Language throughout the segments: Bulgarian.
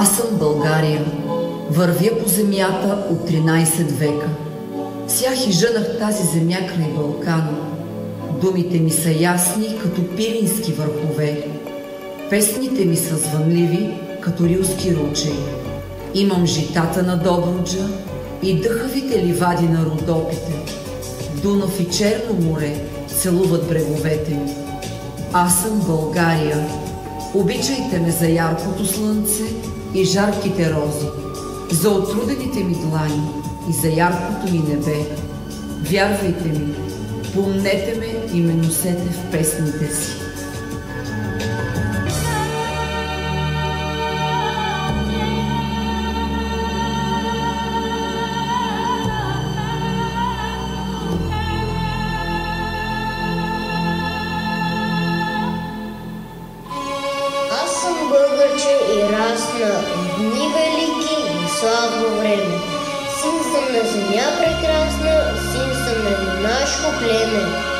Аз съм България. Вървя по земята от 13 века. Сях и жънах тази земя край Балкана. Думите ми са ясни, като пирински върхове. Песните ми са звънливи, като рилски ручей. Имам житата на Добруджа и дъхавите ливади на Родопите. Дунав и Черно море целуват бреговете ми. Аз съм България. Обичайте ме за яркото слънце и жарките рози, за отрудените ми длани и за яркото ми небе. Вярвайте ми, помнете ме и ме носете в песните си. В дни велики и славно време. Син съм на земя прекрасна, син съм на юнашко племе.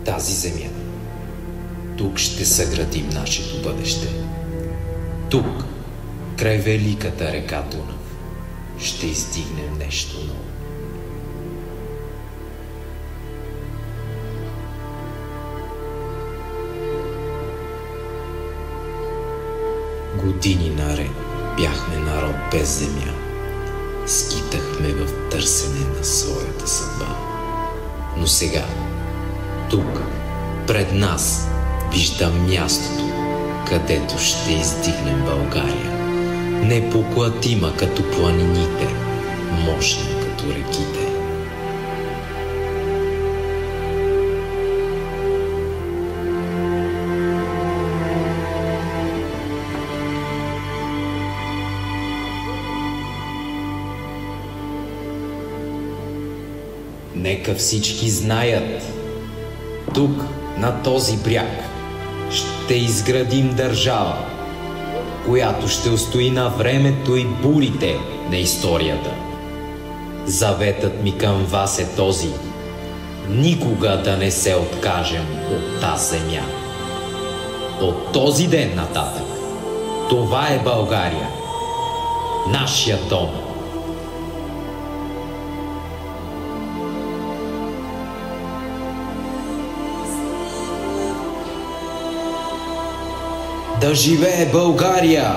Тази земя. Тук ще съградим нашето бъдеще. Тук, край великата река Дунав, ще издигнем нещо ново. Години наред бяхме народ без земя. Скитахме в търсене на своята съдба. Но сега, тук, пред нас, виждам мястото, където ще издигнем България. Непоклатима като планините, мощна като реките. Нека всички знаят, тук, на този бряг, ще изградим държава, която ще устои на времето и бурите на историята. Заветът ми към вас е този: никога да не се откажем от тази земя. От този ден нататък, това е България, нашия дом. Да живее България!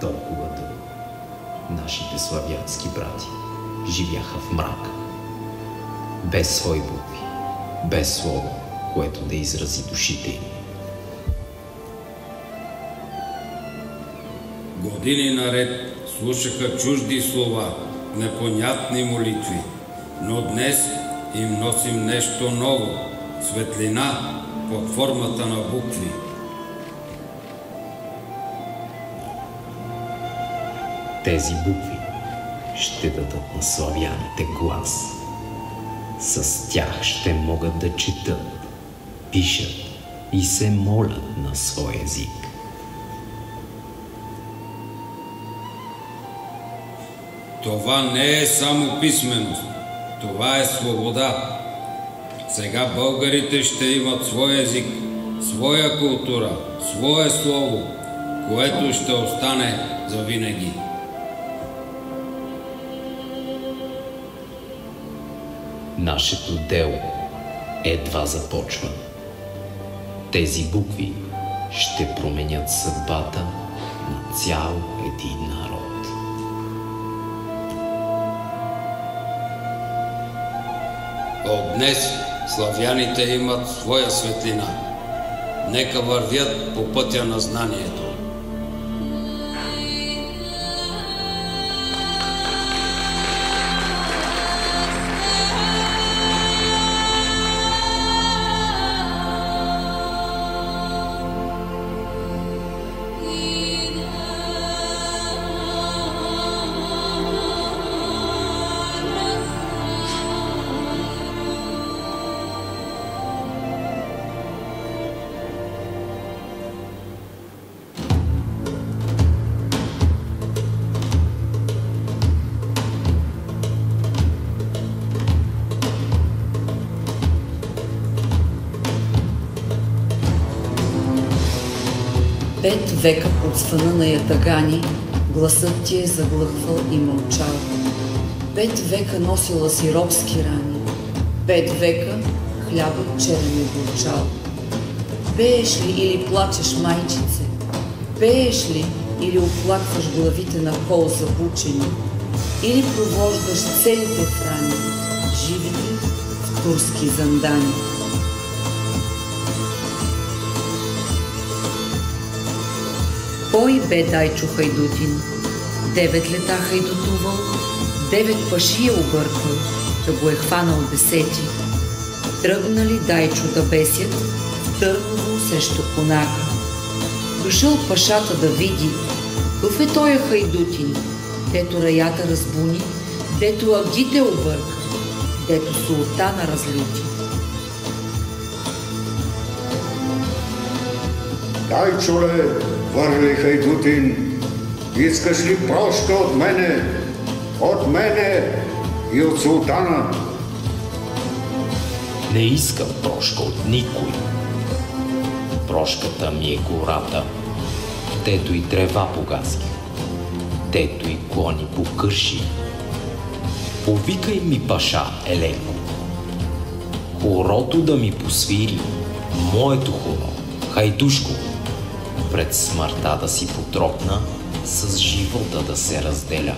толкова дълго. Нашите славянски брати живяха в мрак, без свои букви, без слово, което да изрази душите им. Години наред слушаха чужди слова, непонятни молитви, но днес им носим нещо ново, светлина под формата на букви. Тези букви ще дадат на славяните глас. С тях ще могат да четат, пишат и се молят на свой език. Това не е само писменост, това е свобода. Сега българите ще имат свой език, своя култура, свое слово, което ще остане завинаги. Нашето дело едва започва. Тези букви ще променят съдбата на цял един народ. От днес славяните имат своя светлина. Нека вървят по пътя на знанието. Пет века под звъна на ятагани, гласът ти е заглъхвал и мълчал. 5 века носила си робски рани, 5 века хлябът черен е горчал. Пееш ли или плачеш, майчице? Пееш ли или оплакваш главите на кол забучени? Или провождаш целите храни, живите в турски зандани? Кой бе Дайчо Хайдутин? 9 лета хайдутувал, 9 паши е объркал, да го е хванал 10. Тръгнали Дайчо да бесят в Търново срещу конака. Дошъл пашата да види, къв е тоя Хайдутин, дето раята разбуни, дето агдите обърка, дето султана разлюти. Дайчоле, върли Хайдутин, искаш ли прошка от мене и от султана? Не искам прошка от никой. Прошката ми е гората, дето и трева погаски, дето и клони покърши. Повикай ми паша Еленко, хорото да ми посвири, моето хоро, Хайдушко, пред смъртта да си потропна, с живота да се разделя.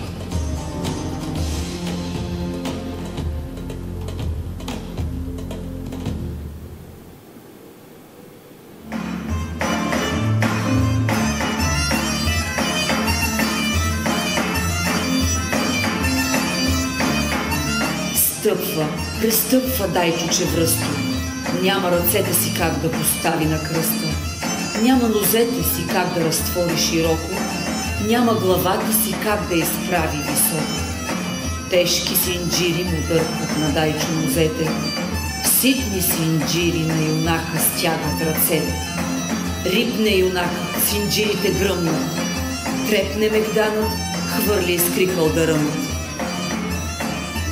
Престъпва Дайчо Чевръсто. Няма ръцете си как да постави на кръста. Няма нозете си как да разтвори широко. Няма главата си как да изправи високо. Тежки синджири му дърпат на Дайчо нозете. Ситни синджири на юнака стягат ръцете. Рипне юнакът, синджирите гръмнат. Трепне мегданът, хвърли изкрикал да ръмът.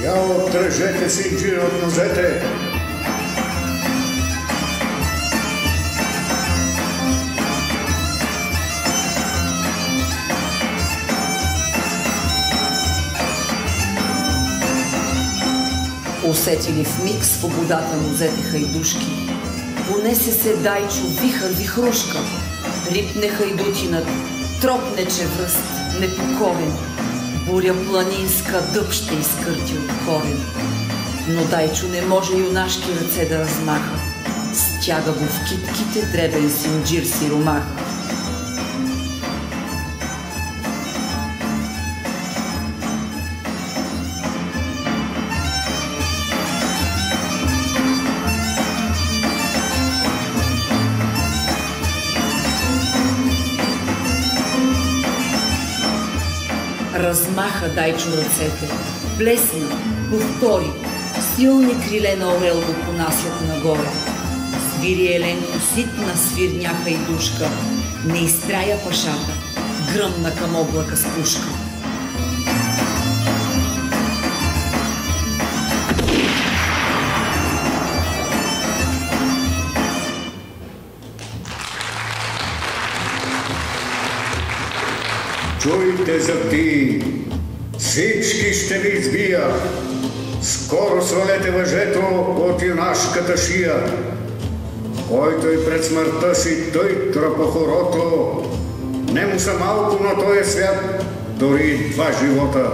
Я отрежете синджири от нозете! Усетили в миг свободата нозете хайдушки. Понесе се Дайчо вихър вихрушка. Рипне Хайдутинът, Тропне чевръст, непокорен, буря планинска дъб ще изкърти от корен. Но Дайчо не може юнашки ръце да размаха, стяга го в китките дребен синджир сиромах. Размаха Дайчо ръцете, плесна, повтори, силни криле на орел го понасят нагоре. Свири Еленко ситна свирняха и душка, не изтрая пашата, гръмна към облака с пушка. Чуйте зъбти, всички ще ви избия. Скоро свалете въжето от юнашката шия. Който и пред смъртта си той тръпа хорото, не му са малко на този свят, дори 2 живота.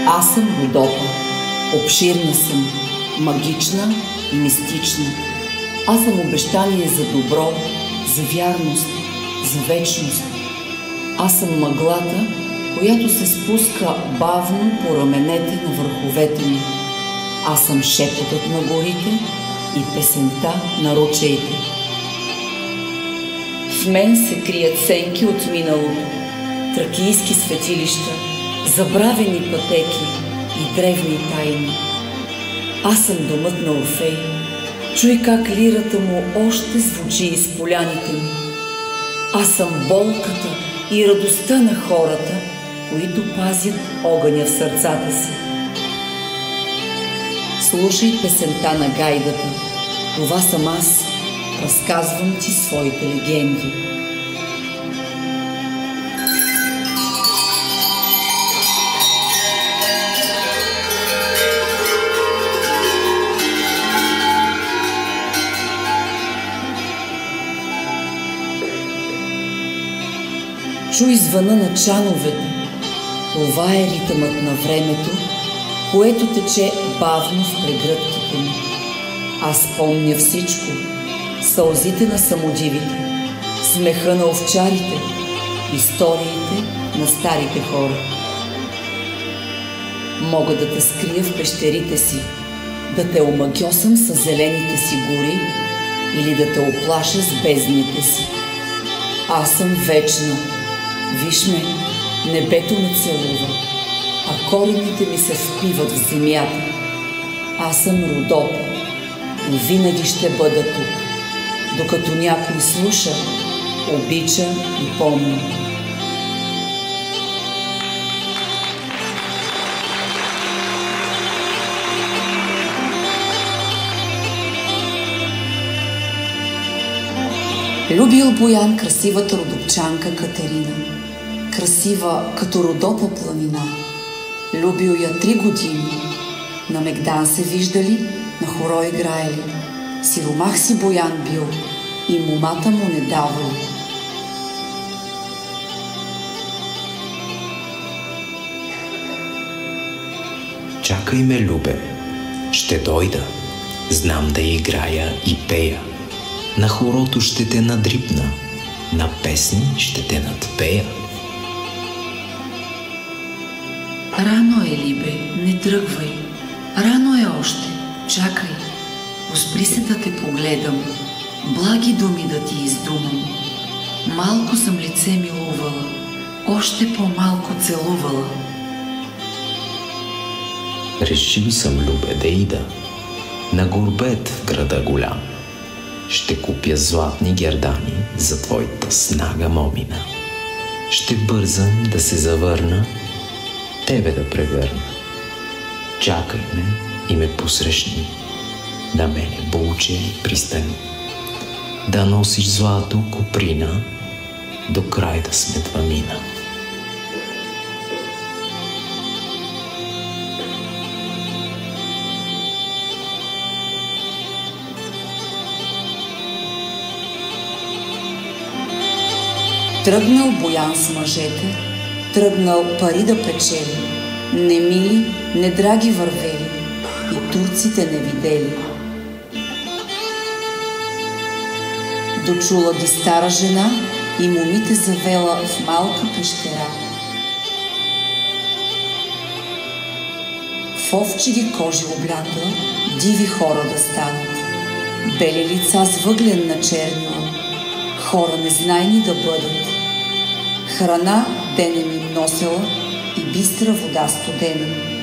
Аз съм Родопа. Обширна съм, магична и мистична. Аз съм обещание за добро, за вярност, за вечност. Аз съм мъглата, която се спуска бавно по раменете на върховете ми. Аз съм шепотът на горите и песента на ручеите. В мен се крият сенки от миналото, тракийски светилища, забравени пътеки и древни тайни. Аз съм домът на Орфей. Чуй как лирата му още звучи из поляните ми. Аз съм болката и радостта на хората, които пазят огъня в сърцата си. Слушай песента на гайдата. Това съм аз. Разказвам ти своите легенди. Чуй звъна на чановете. Това е ритъмът на времето, което тече бавно в прегръдките ми. Аз помня всичко. Сълзите на самодивите, смеха на овчарите, историите на старите хора. Мога да те скрия в пещерите си, да те омагьосам с зелените си гори или да те оплаша с бездните си. Аз съм вечна. Виж ме, небето ме целува, а корените ми се впиват в земята. Аз съм Родопо и винаги ще бъда тук, докато някой слуша, обича и помни. Любил Боян красивата родопчанка Катерина, красива като Родопа планина. Любил я 3 години, на Мегдан се виждали, на хоро играели. Сиромах си Боян бил и момата му не давали. Чакай ме, любе, ще дойда, знам да играя и пея. На хорото ще те надрипна, на песни ще те надпея. Рано е, Либе, не тръгвай. Рано е още, чакай. Успри се да те погледам, благи думи да ти издумам. Малко съм лице милувала, още по-малко целувала. Решил съм, любе, да ида на горбет в града голям. Ще купя златни гердани за твоята снага момина. Ще бързам да се завърна, тебе да превърна. Чакай ме и ме посрещни, на мене булче пристани. Да носиш злато коприна, до край да сме двамина. Тръгнал Боян с мъжете, тръгнал пари да печели, не мили, не драги вървели и турците не видели. Дочула ги стара жена и момите завела в малка пещера. В овчеви кожи облякла, диви хора да станат, бели лица с въглен начернила, хора незнайни да бъдат. Храна денем им носела и бистра вода студена.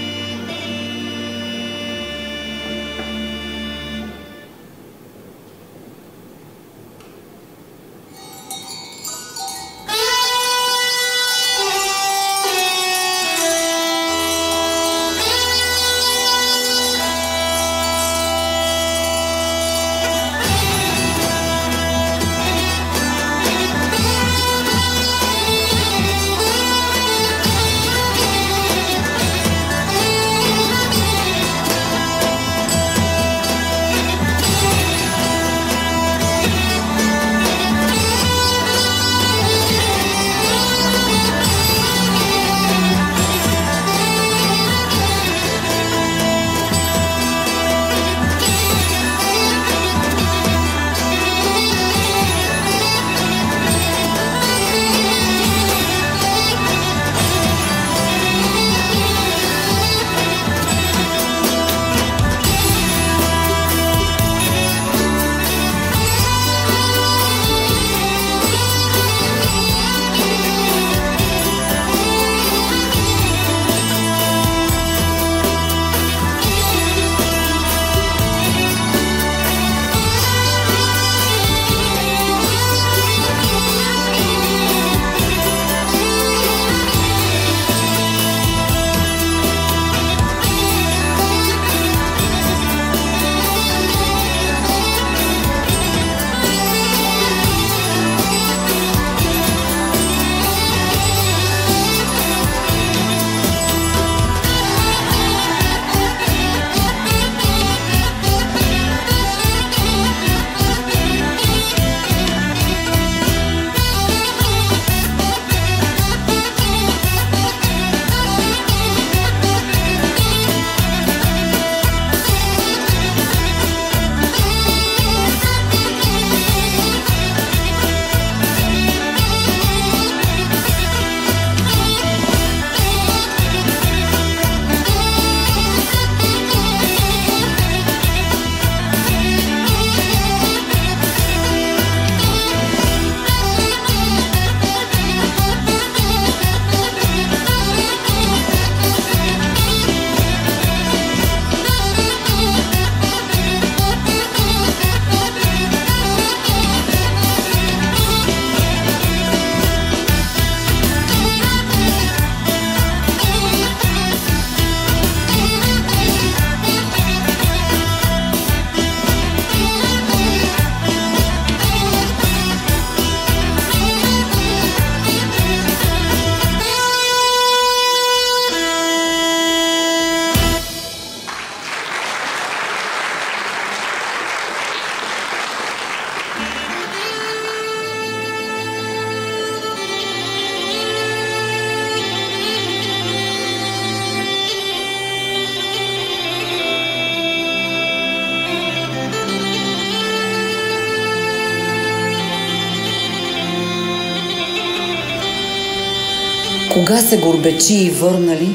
Кога се горбечи и върнали,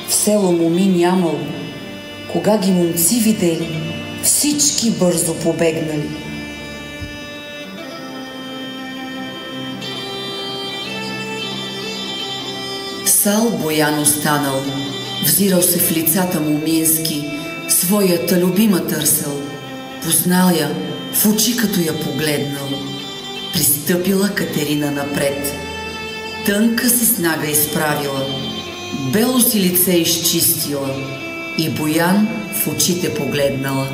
в село моми нямало. Кога ги момци видели, всички бързо побегнали. Сал Боян останал, взирал се в лицата момински, своята любима търсел. Познал я, в очи като я погледнал. Пристъпила Катерина напред. Тънка си снага изправила, бело си лице изчистила и Боян в очите погледнала.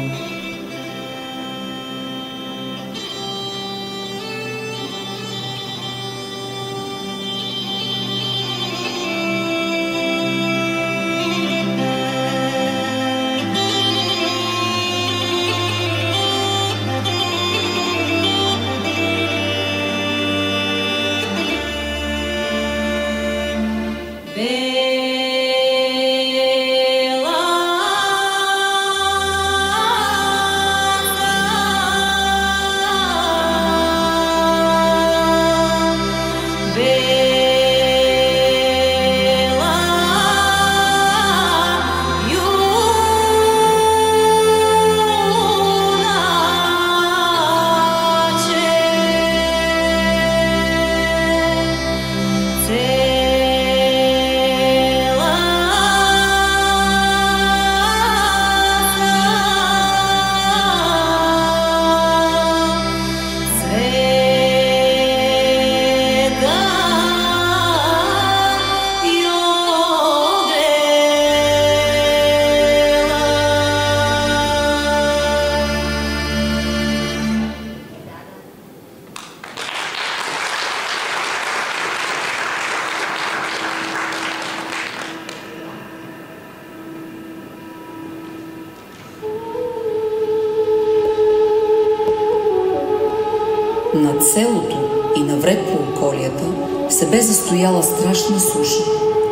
Над селото и навред по околията се бе застояла страшна суша,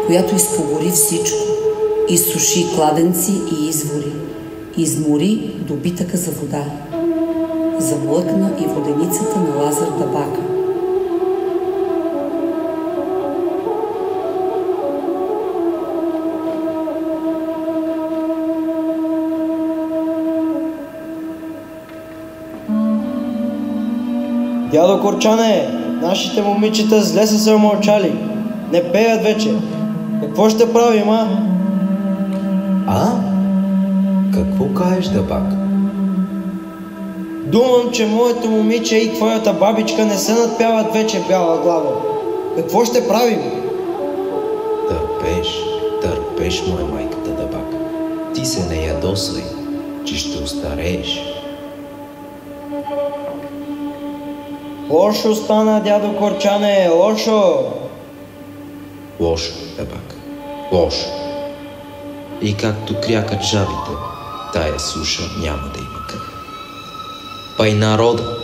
която изпогори всичко. Изсуши кладенци и извори. Измори добитъка за вода. Замлъкна и воденицата на Лазар Дабака. Дядо Корчане, нашите момичета зле са се умълчали. Не пеят вече. Какво ще правим, а? А? Какво кажеш, Дабак? Думам, че моето момиче и твоята бабичка не се надпяват вече, бяла глава. Какво ще правим? Търпеш, моя майката, Дабак. Ти се не ядосвай, че ще остарееш. Лошо стана, дядо Корчане, лошо! Лошо, Дабак, лошо. И както крякат жабите, тая суша няма да има край. Па и народът,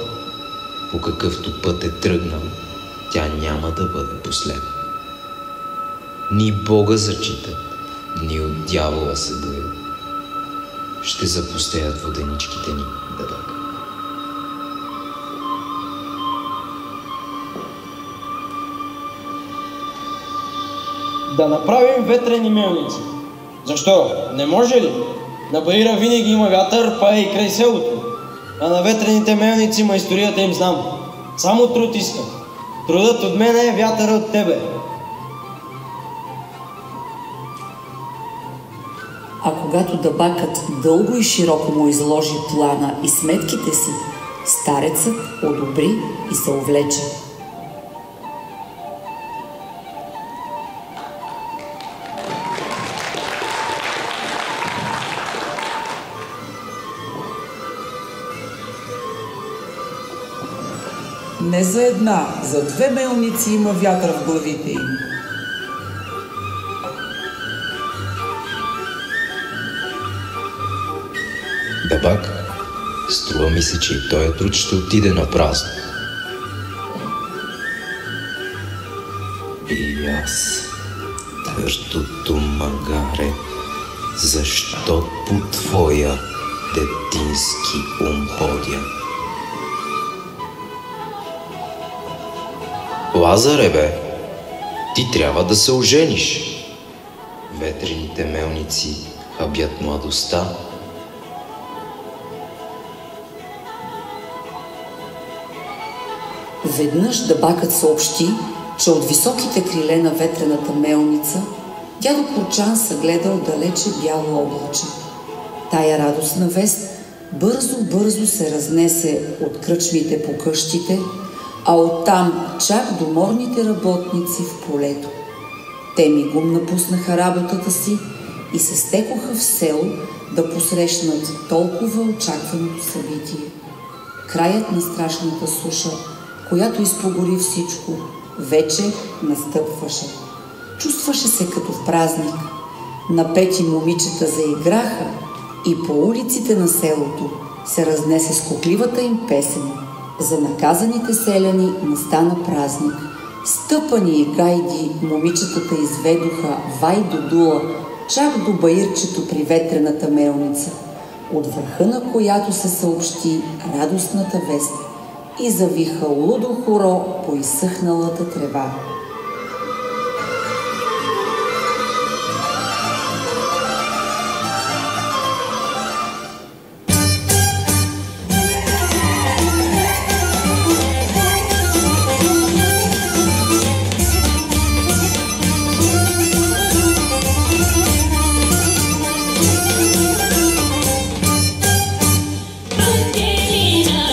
по какъвто път е тръгнал, тя няма да бъде последна. Ни Бога зачитат, ни от дявола се боят. Ще запустеят воденичките ни, Дабак. Да направим ветрени мелници. Защо? Не може ли? На Баира винаги има вятър, па е и край селото. А на ветрените мелници майсторията им знам. Само труд искам. Трудът от мен е, вятъра от тебе. А когато Дабакът дълго и широко му изложи плана и сметките си, старецът одобри и се увлече. Не за една, за 2 мелници има вятър в главите им. Дабак, струва ми се, че и този труд ще отиде на празно. И аз, търтото магаре, защо по твоя детински ум ходя? Лазаре, бе, Ти трябва да се ожениш. Ветрените мелници хабят младостта. Веднъж Дабакът съобщи, че от високите криле на ветрената мелница дядо Курчан съгледал далече бяло облаче. Тая радостна вест бързо се разнесе от кръчмите по къщите, а оттам чак до морните работници в полето. Те мигом напуснаха работата си и се стекоха в село да посрещнат толкова очакваното събитие. Краят на страшната суша, която изпогори всичко, вече настъпваше. Чувстваше се като в празник. Напети момичета заиграха и по улиците на селото се разнесе скокливата им песен. За наказаните селяни настана празник. Стъпани и гайди момичетата изведоха вай додула, чак до баирчето при ветрената мелница, от върха на която се съобщи радостната вест, и завиха лудо хоро по изсъхналата трева. Angelina,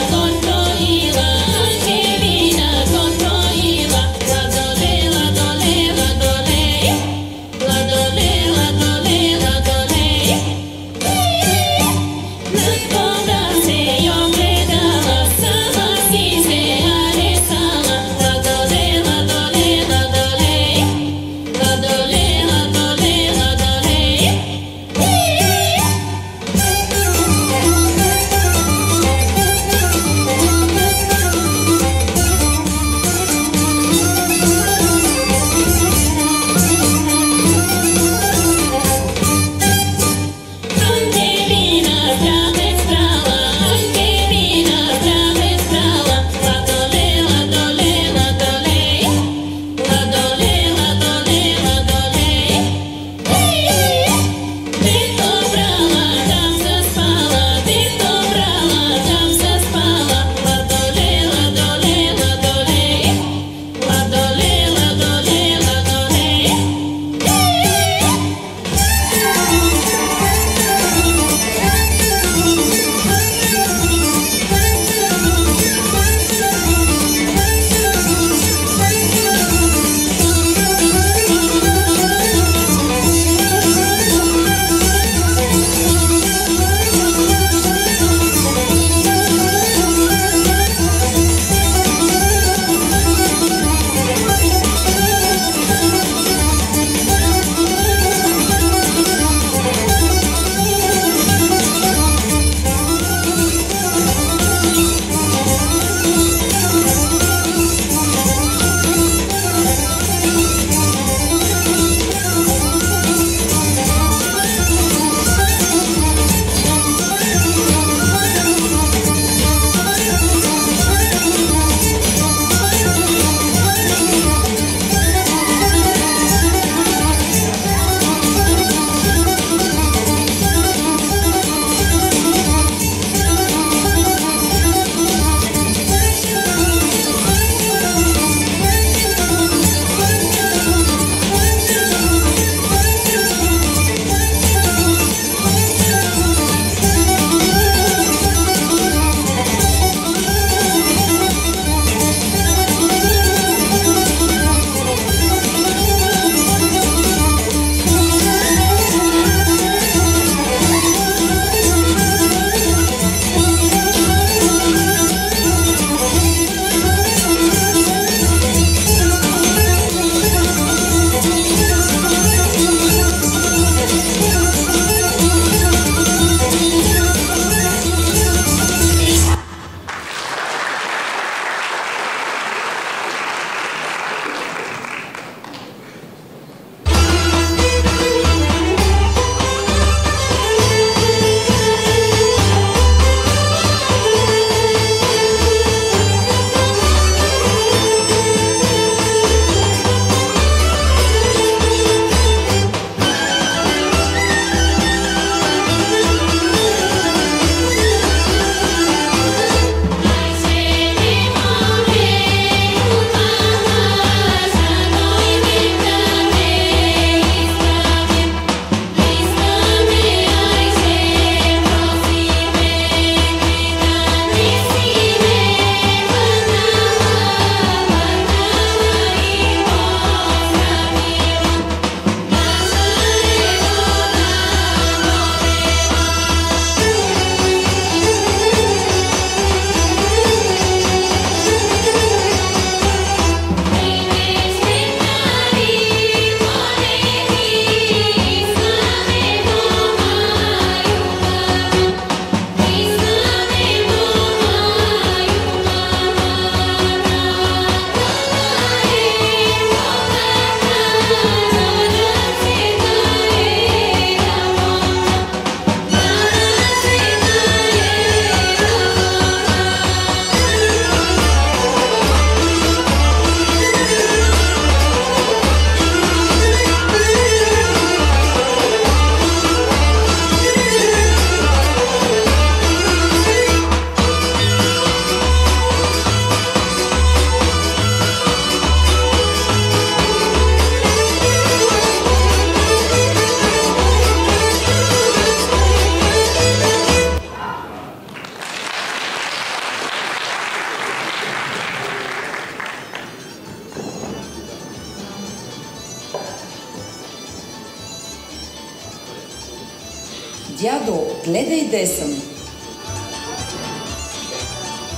Дядо, гледай десен.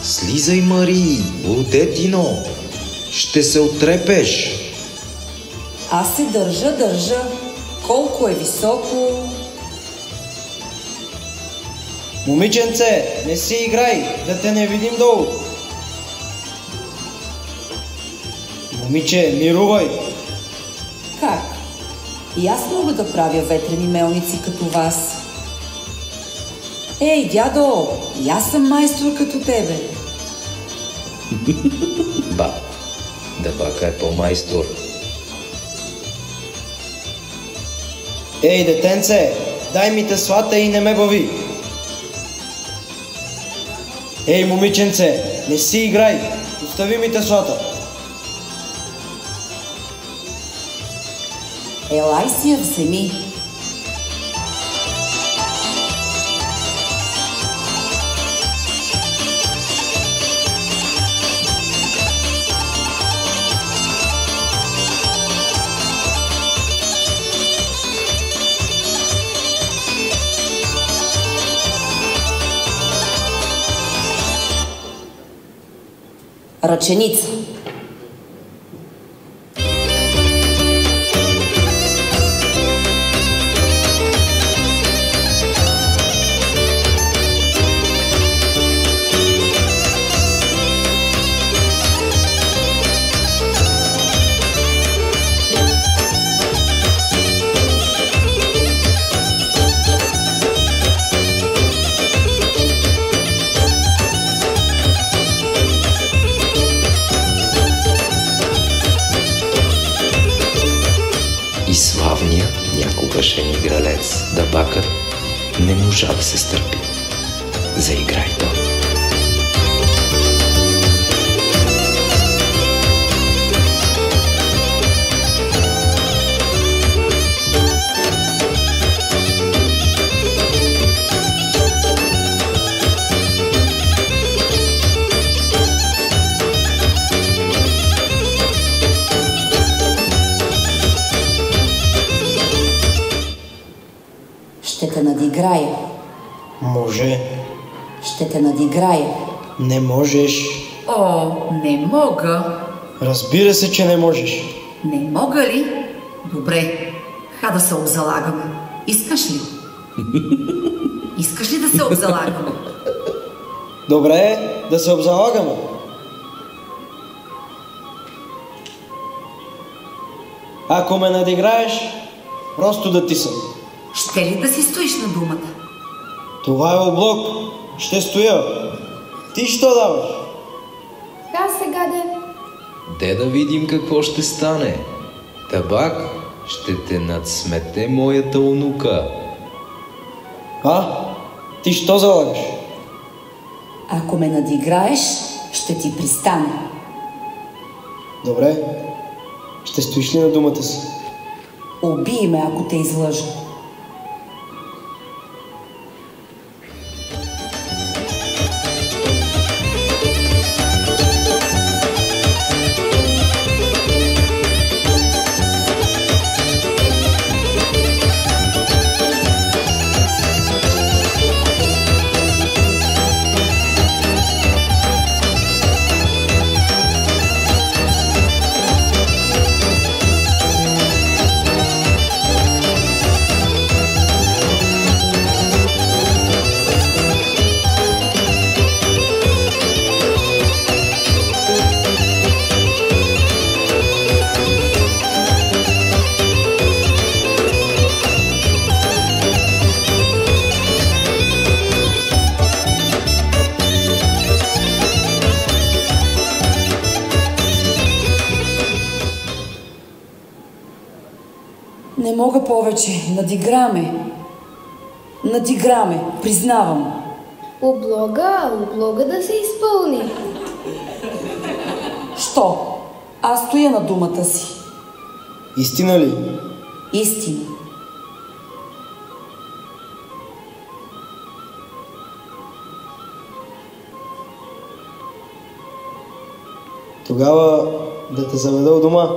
Слизай, Мари, детино, ще се отрепеш. Аз се държа. Колко е високо. Момиченце, не си играй, да те не видим долу. Момиче, мирувай. Как? И аз мога да правя ветрени мелници като вас. Ей, дядо, и аз съм майстор като тебе. Ба, Дъбака е по-майстор. Ей, детенце, дай ми те свата и не ме бави. Ей, момиченце, не си играй, остави ми те свата. Елай си я вземи. Ръченица. И славният някогашен игралец Дъбакът не можа да се стърпи. Заиграй то. Ще те надиграя. Може. Ще те надиграя. Не можеш. О, не мога. Разбира се, че не можеш. Не мога ли? Добре, ха да се обзалагаме. Искаш ли? Искаш ли да се обзалагаме? Добре, да се обзалагаме. Ако ме надиграеш, просто да ти съм. Ще ли да си стоиш на думата? Това е облог. Ще стоя. Ти що даваш? Аз сега Де да видим какво ще стане. Табак ще те надсмете моята онука. Ти що залагаш? Ако ме надиграеш, ще ти пристане. Добре. Ще стоиш ли на думата си? Убий ме, ако те излъжа. Не мога повече. Надиграме, признавам. Облога да се изпълни. Що? Аз стоя на думата си. Истина ли? Истина. Тогава да те заведа у дома.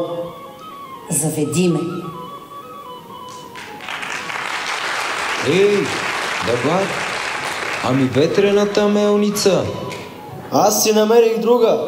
Заведи ме. Ей, Добре. Ами ветрената мелница? Аз си намерих друга.